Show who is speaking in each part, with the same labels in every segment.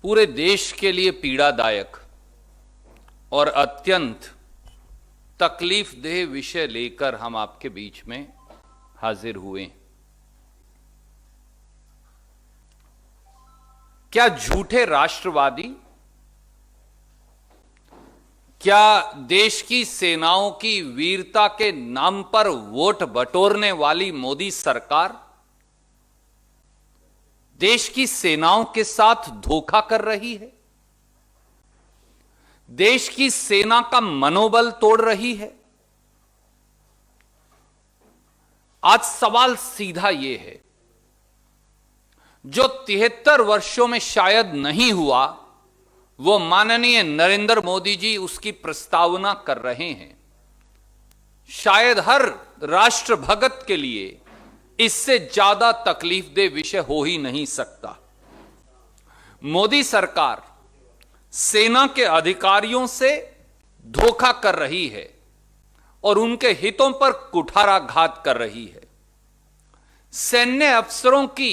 Speaker 1: पूरे देश के लिए पीड़ादायक और अत्यंत तकलीफदेह विषय लेकर हम आपके बीच में हाजिर हुए। क्या झूठे राष्ट्रवादी, क्या देश की सेनाओं की वीरता के नाम पर वोट बटोरने वाली मोदी सरकार देश की सेनाओं के साथ धोखा कर रही है? देश की सेना का मनोबल तोड़ रही है? आज सवाल सीधा यह है, जो 73 वर्षों में शायद नहीं हुआ, वो माननीय नरेंद्र मोदी जी उसकी प्रस्तावना कर रहे हैं। शायद हर राष्ट्र भगत के लिए इससे ज्यादा तकलीफदेह विषय हो ही नहीं सकता। मोदी सरकार सेना के अधिकारियों से धोखा कर रही है और उनके हितों पर कुठाराघात कर रही है। सैन्य अफसरों की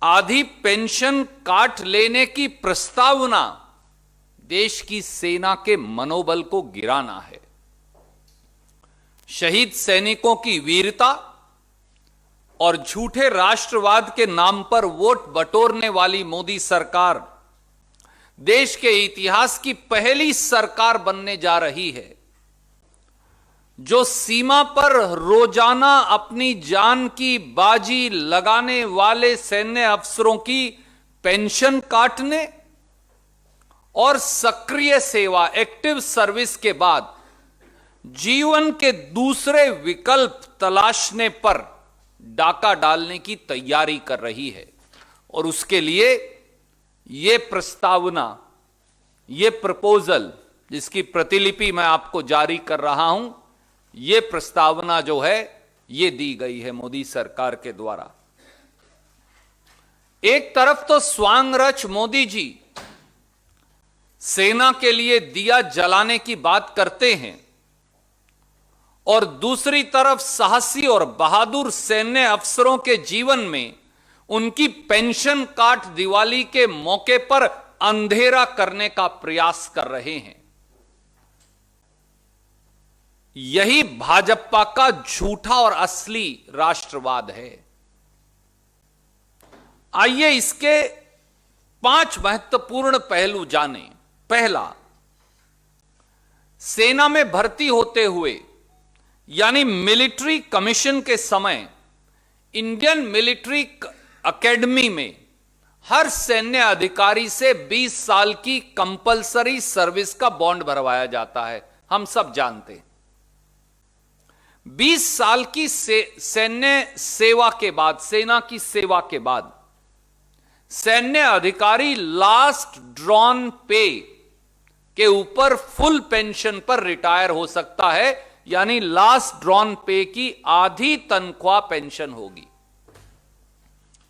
Speaker 1: आधी पेंशन काट लेने की प्रस्तावना देश की सेना के मनोबल को गिराना है। शहीद सैनिकों की वीरता और झूठे राष्ट्रवाद के नाम पर वोट बटोरने वाली मोदी सरकार देश के इतिहास की पहली सरकार बनने जा रही है जो सीमा पर रोजाना अपनी जान की बाजी लगाने वाले सैन्य अफसरों की पेंशन काटने और सक्रिय सेवा, एक्टिव सर्विस के बाद जीवन के दूसरे विकल्प तलाशने पर डाका डालने की तैयारी कर रही है। और उसके लिए यह प्रस्तावना, यह प्रपोजल, जिसकी प्रतिलिपि मैं आपको जारी कर रहा हूं, यह प्रस्तावना जो है यह दी गई है मोदी सरकार के द्वारा। एक तरफ तो स्वांगरच मोदी जी सेना के लिए दिया जलाने की बात करते हैं और दूसरी तरफ साहसी और बहादुर सैन्य अफसरों के जीवन में उनकी पेंशन काट दिवाली के मौके पर अंधेरा करने का प्रयास कर रहे हैं। यही भाजपा का झूठा और असली राष्ट्रवाद है। आइए इसके 5 महत्वपूर्ण पहलू जानें। पहला, सेना में भर्ती होते हुए यानी मिलिट्री कमीशन के समय इंडियन मिलिट्री एकेडमी में हर सैन्य अधिकारी से 20 साल की कंपलसरी सर्विस का बॉन्ड भरवाया जाता है। हम सब जानते हैं 20 साल की सैन्य सेवा के बाद, सेना की सेवा के बाद सैन्य अधिकारी लास्ट ड्रॉन पे के ऊपर फुल पेंशन पर रिटायर हो सकता है, यानी लास्ट ड्रॉन पे की आधी तनख्वाह पेंशन होगी।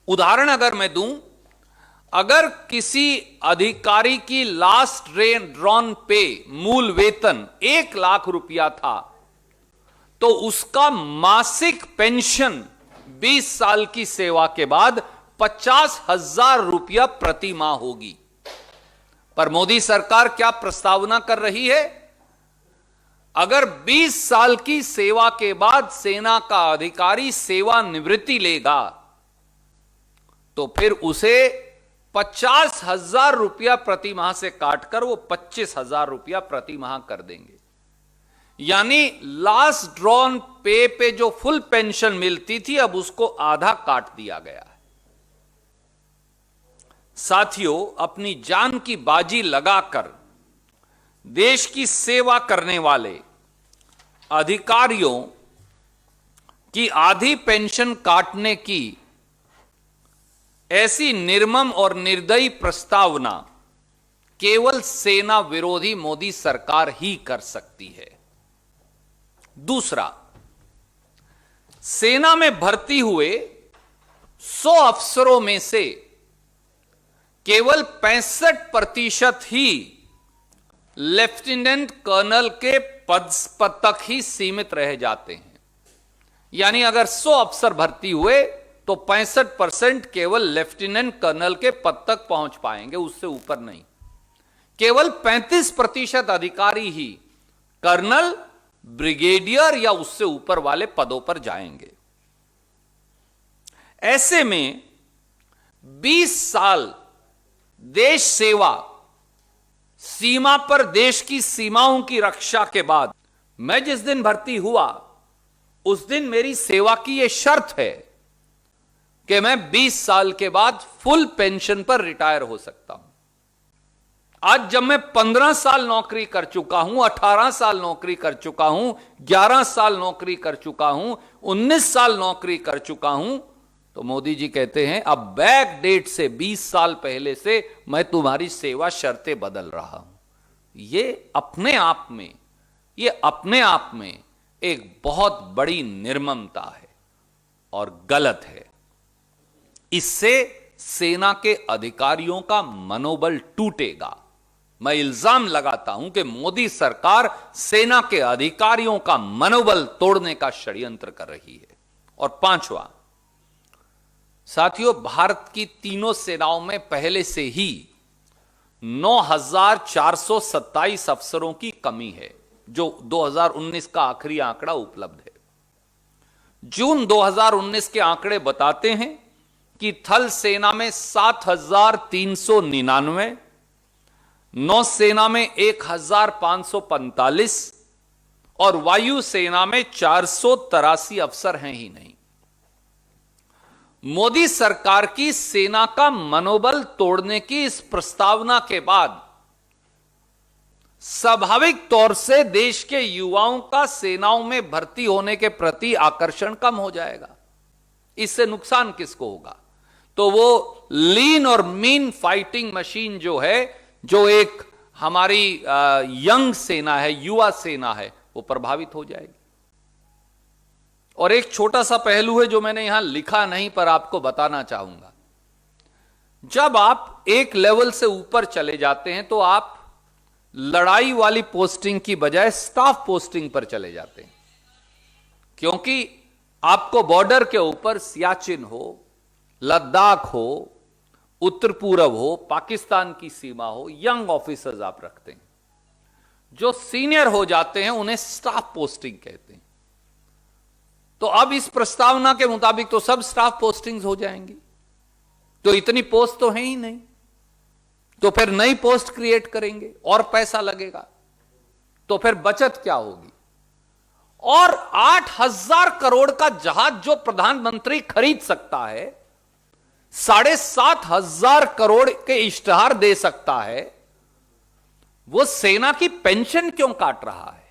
Speaker 1: उदाहरण अगर मैं दूं, अगर किसी अधिकारी की लास्ट ड्रॉन पे मूल वेतन 1 लाख रुपया था तो उसका मासिक पेंशन 20 साल की सेवा के बाद 50,000 रुपया प्रति माह होगी। पर मोदी सरकार क्या प्रस्तावना कर रही है? अगर 20 साल की सेवा के बाद सेना का अधिकारी सेवानिवृत्ति लेगा तो फिर उसे 50,000 रुपया प्रति माह से काटकर वो 25,000 रुपया प्रति माह कर देंगे। यानी लास्ट ड्रॉन पे जो फुल पेंशन मिलती थी अब उसको आधा काट दिया गया है। साथियों, अपनी जान की बाजी लगाकर देश की सेवा करने वाले अधिकारियों की आधी पेंशन काटने की ऐसी निर्मम और निर्दयी प्रस्तावना केवल सेना विरोधी मोदी सरकार ही कर सकती है। दूसरा, सेना में भर्ती हुए 100 अफसरों में से केवल 65% ही लेफ्टिनेंट कर्नल के पद तक ही सीमित रह जाते हैं। यानी अगर 100 अफसर भर्ती हुए तो 65% केवल लेफ्टिनेंट कर्नल के पद तक पहुंच पाएंगे, उससे ऊपर नहीं। केवल 35% अधिकारी ही कर्नल, ब्रिगेडियर या उससे ऊपर वाले पदों पर जाएंगे। ऐसे में 20 साल देश सेवा, सीमा पर देश की सीमाओं की रक्षा के बाद मैं जिस दिन भर्ती हुआ उस दिन मेरी सेवा की यह शर्त है कि मैं 20 साल के बाद फुल पेंशन पर रिटायर हो सकता हूं। आज जब मैं 15 साल नौकरी कर चुका हूं, 18 साल नौकरी कर चुका हूं, 11 साल नौकरी कर चुका हूं, 19 साल नौकरी कर चुका हूं, तो मोदी जी कहते हैं अब बैक डेट से 20 साल पहले से मैं तुम्हारी सेवा शर्तें बदल रहा हूं। ये अपने आप में एक बहुत बड़ी निर्ममता है और गलत है। इससे सेना के अधिकारियों का मनोबल टूटेगा। मैं इल्जाम लगाता हूं कि मोदी सरकार सेना के अधिकारियों का मनोबल तोड़ने का षड्यंत्र कर रही है। और 5वां, साथियों, भारत की तीनों सेनाओं में पहले से ही 9,427 अफसरों की कमी है, जो 2019 का आखिरी आंकड़ा उपलब्ध है। जून 2019 के आंकड़े बताते हैं कि थल सेना में 7,399, नौसेना में 1,545 और वायु सेना में 483 अफसर हैं ही नहीं। मोदी सरकार की सेना का मनोबल तोड़ने की इस प्रस्तावना के बाद स्वाभाविक तौर से देश के युवाओं का सेनाओं में भर्ती होने के प्रति आकर्षण कम हो जाएगा। इससे नुकसान किसको होगा? तो वो लीन और मीन फाइटिंग मशीन जो है, जो एक हमारी यंग सेना है, युवा सेना है, वो प्रभावित हो जाएगी। और एक छोटा सा पहलू है जो मैंने यहां लिखा नहीं पर आपको बताना चाहूंगा। जब आप एक लेवल से ऊपर चले जाते हैं तो आप लड़ाई वाली पोस्टिंग की बजाय स्टाफ पोस्टिंग पर चले जाते हैं, क्योंकि आपको बॉर्डर के ऊपर सियाचिन हो, लद्दाख हो, उत्तर पूर्व हो, पाकिस्तान की सीमा हो, यंग ऑफिसर्स आप रखते हैं। जो सीनियर हो जाते हैं उन्हें स्टाफ पोस्टिंग कहते हैं। तो अब इस प्रस्तावना के मुताबिक तो सब स्टाफ पोस्टिंग्स हो जाएंगी, तो इतनी पोस्ट तो है ही नहीं, तो फिर नई पोस्ट क्रिएट करेंगे और पैसा लगेगा, तो फिर बचत क्या होगी? और 8,000 करोड़ का जहाज जो प्रधानमंत्री खरीद सकता है, 7,500 करोड़ के इश्तेहार दे सकता है, वो सेना की पेंशन क्यों काट रहा है?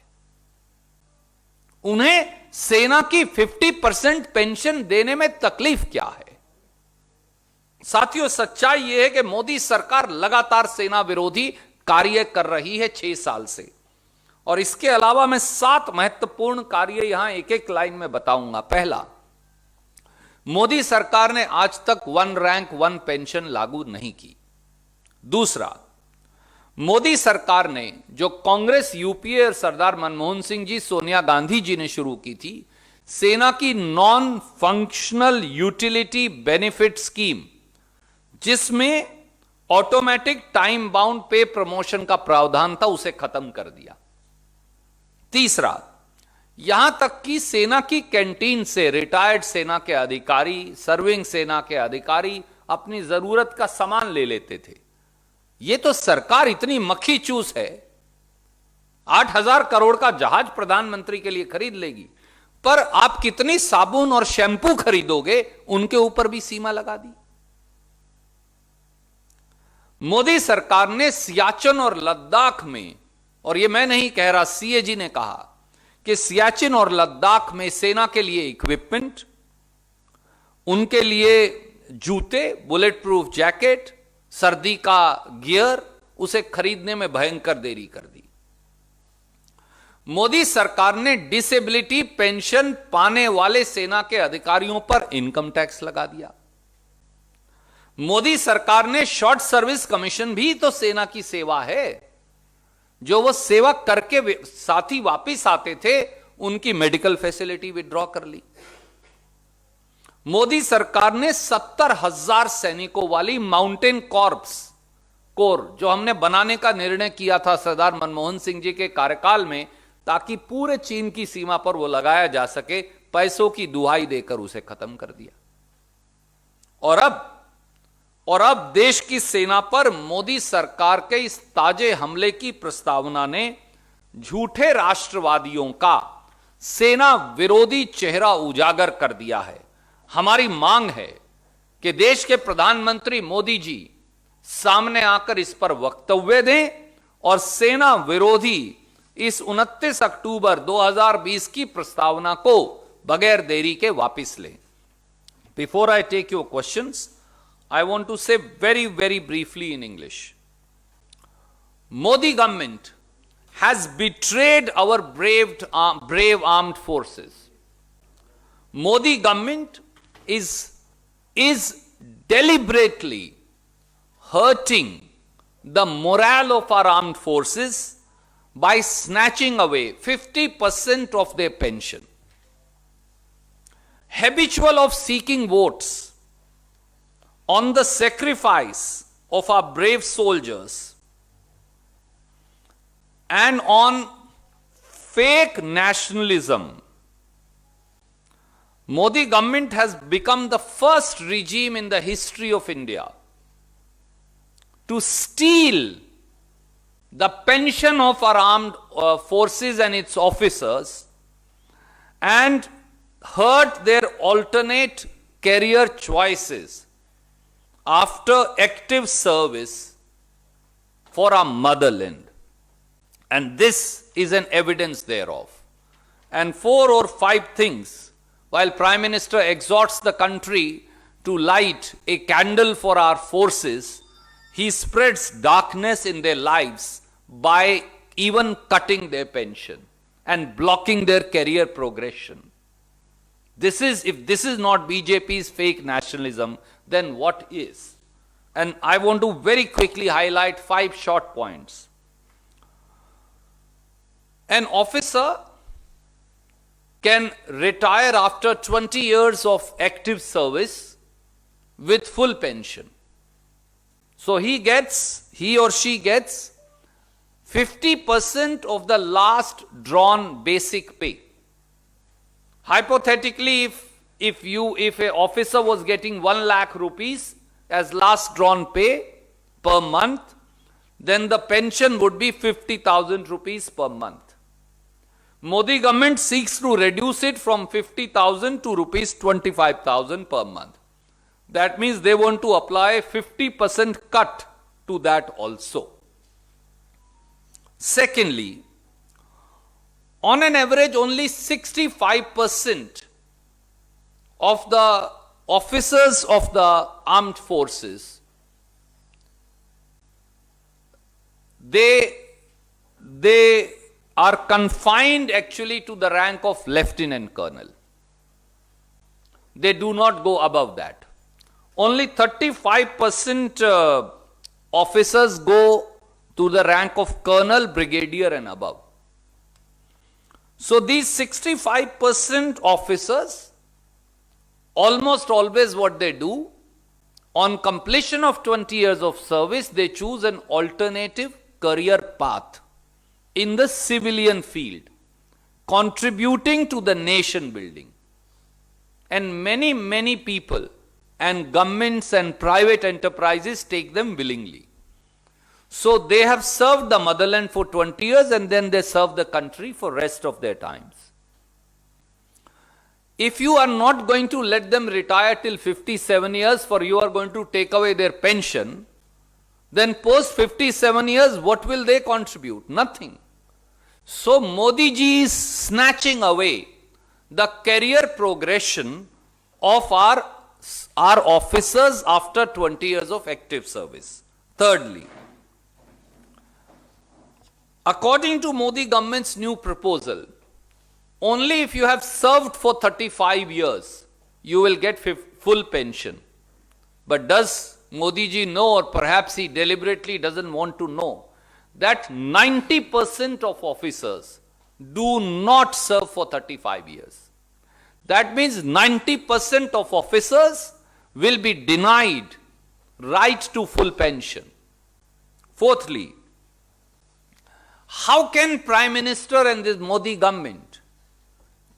Speaker 1: उन्हें सेना की 50% पेंशन देने में तकलीफ क्या है? साथियों, सच्चाई यह है कि मोदी सरकार लगातार सेना विरोधी कार्य कर रही है 6 साल से। और इसके अलावा मैं 7 महत्वपूर्ण कार्य यहां एक एक लाइन में बताऊंगा। पहला, मोदी सरकार ने आज तक 1 रैंक 1 पेंशन लागू नहीं की। दूसरा, मोदी सरकार ने जो कांग्रेस, यूपीए और सरदार मनमोहन सिंह जी, सोनिया गांधी जी ने शुरू की थी, सेना की non functional utility benefit scheme, जिसमें ऑटोमेटिक टाइम बाउंड पे प्रमोशन का प्रावधान था, उसे खत्म कर दिया। तीसरा, यहां तक कि सेना की कैंटीन से रिटायर्ड सेना के अधिकारी, सर्विंग सेना के अधिकारी अपनी जरूरत का सामान ले लेते थे। यह तो सरकार इतनी मक्खी चूस है, 8,000 करोड़ का जहाज प्रधानमंत्री के लिए खरीद लेगी, पर आप कितनी साबुन और शैंपू खरीदोगे उनके ऊपर भी सीमा लगा दी। मोदी सरकार ने सियाचिन और लद्दाख में, और यह मैं नहीं कह रहा, सीएजी ने कहा कि सियाचिन और लद्दाख में सेना के लिए इक्विपमेंट, उनके लिए जूते, बुलेट प्रूफ जैकेट, सर्दी का गियर, उसे खरीदने में भयंकर देरी कर दी। मोदी सरकार ने डिसेबिलिटी पेंशन पाने वाले सेना के अधिकारियों पर इनकम टैक्स लगा दिया। मोदी सरकार ने शॉर्ट सर्विस कमीशन भी तो सेना की सेवा है, जो वो सेवा करके साथी वापिस आते थे, उनकी मेडिकल फैसिलिटी विड्रॉ कर ली। मोदी सरकार ने 70,000 सैनिकों वाली माउंटेन कोर जो हमने बनाने का निर्णय किया था सरदार मनमोहन सिंह जी के कार्यकाल में, ताकि पूरे चीन की सीमा पर वो लगाया जा सके, पैसों की दुहाई देकर उसे खत्म कर दिया। और अब देश की सेना पर मोदी सरकार के इस ताजे हमले की प्रस्तावना ने झूठे राष्ट्रवादियों का सेना विरोधी चेहरा उजागर कर दिया है। हमारी मांग है कि देश के प्रधानमंत्री मोदी जी सामने आकर इस पर वक्तव्य दें और सेना विरोधी इस 29 अक्टूबर 2020 की प्रस्तावना को बगैर देरी के वापस लें। Before I take your questions, I want to say very, very briefly in English. Modi government has betrayed our brave armed forces. Modi government is deliberately hurting the morale of our armed forces by snatching away 50% of their pension. Habitual of seeking votes on the sacrifice of our brave soldiers and on fake nationalism, Modi government has become the first regime in the history of India to steal the pension of our armed forces and its officers and hurt their alternate career choices after active service for our motherland. And this is an evidence thereof. And 4 or 5 things, while Prime Minister exhorts the country to light a candle for our forces, he spreads darkness in their lives by even cutting their pension and blocking their career progression. If this is not BJP's fake nationalism, then what is? And I want to very quickly highlight 5 short points. An officer can retire after 20 years of active service with full pension. So he or she gets 50% of the last drawn basic pay. Hypothetically, if an officer was getting 1 lakh rupees as last drawn pay per month, then the pension would be 50,000 rupees per month. Modi government seeks to reduce it from 50,000 to rupees 25,000 per month. That means they want to apply 50% cut to that also. Secondly, on an average, only 65% of the officers of the armed forces, they are confined actually to the rank of lieutenant colonel. They do not go above that. Only 35% officers go to the rank of colonel, brigadier and above. So these 65% officers, almost always what they do, on completion of 20 years of service, they choose an alternative career path in the civilian field, contributing to the nation building. And many people and governments and private enterprises take them willingly. So they have served the motherland for 20 years and then they serve the country for rest of their times. If you are not going to let them retire till 57 years, for you are going to take away their pension, then post 57 years, what will they contribute? Nothing. So Modi ji is snatching away the career progression of our officers after 20 years of active service. Thirdly, according to Modi government's new proposal, only if you have served for 35 years, you will get full pension. But does Modi ji know, or perhaps he deliberately doesn't want to know, that 90% of officers do not serve for 35 years. That means 90% of officers will be denied right to full pension. Fourthly, how can Prime Minister and this Modi government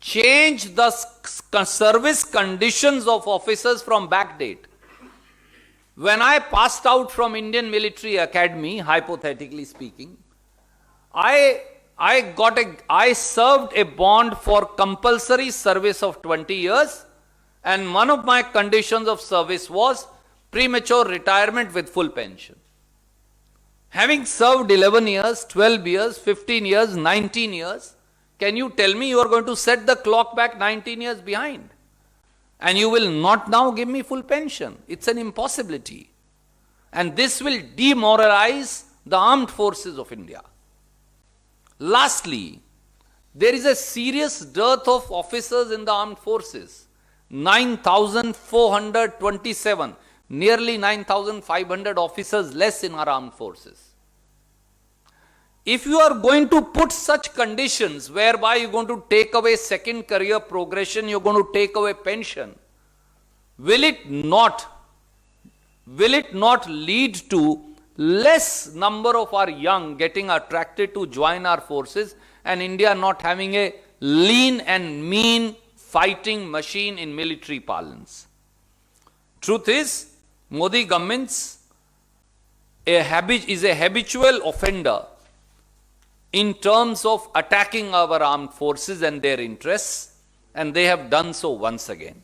Speaker 1: change the service conditions of officers from backdate? When I passed out from Indian Military Academy, hypothetically speaking, I served a bond for compulsory service of 20 years, and one of my conditions of service was premature retirement with full pension. Having served 11 years, 12 years, 15 years, 19 years, can you tell me you are going to set the clock back 19 years behind? And you will not now give me full pension. It's an impossibility. And this will demoralize the armed forces of India. Lastly, there is a serious dearth of officers in the armed forces. 9,427, nearly 9,500 officers less in our armed forces. If you are going to put such conditions whereby you're going to take away second career progression, you're going to take away pension, will it not lead to less number of our young getting attracted to join our forces and India not having a lean and mean fighting machine in military parlance? Truth is, Modi government is a habitual offender in terms of attacking our armed forces and their interests, and they have done so once again.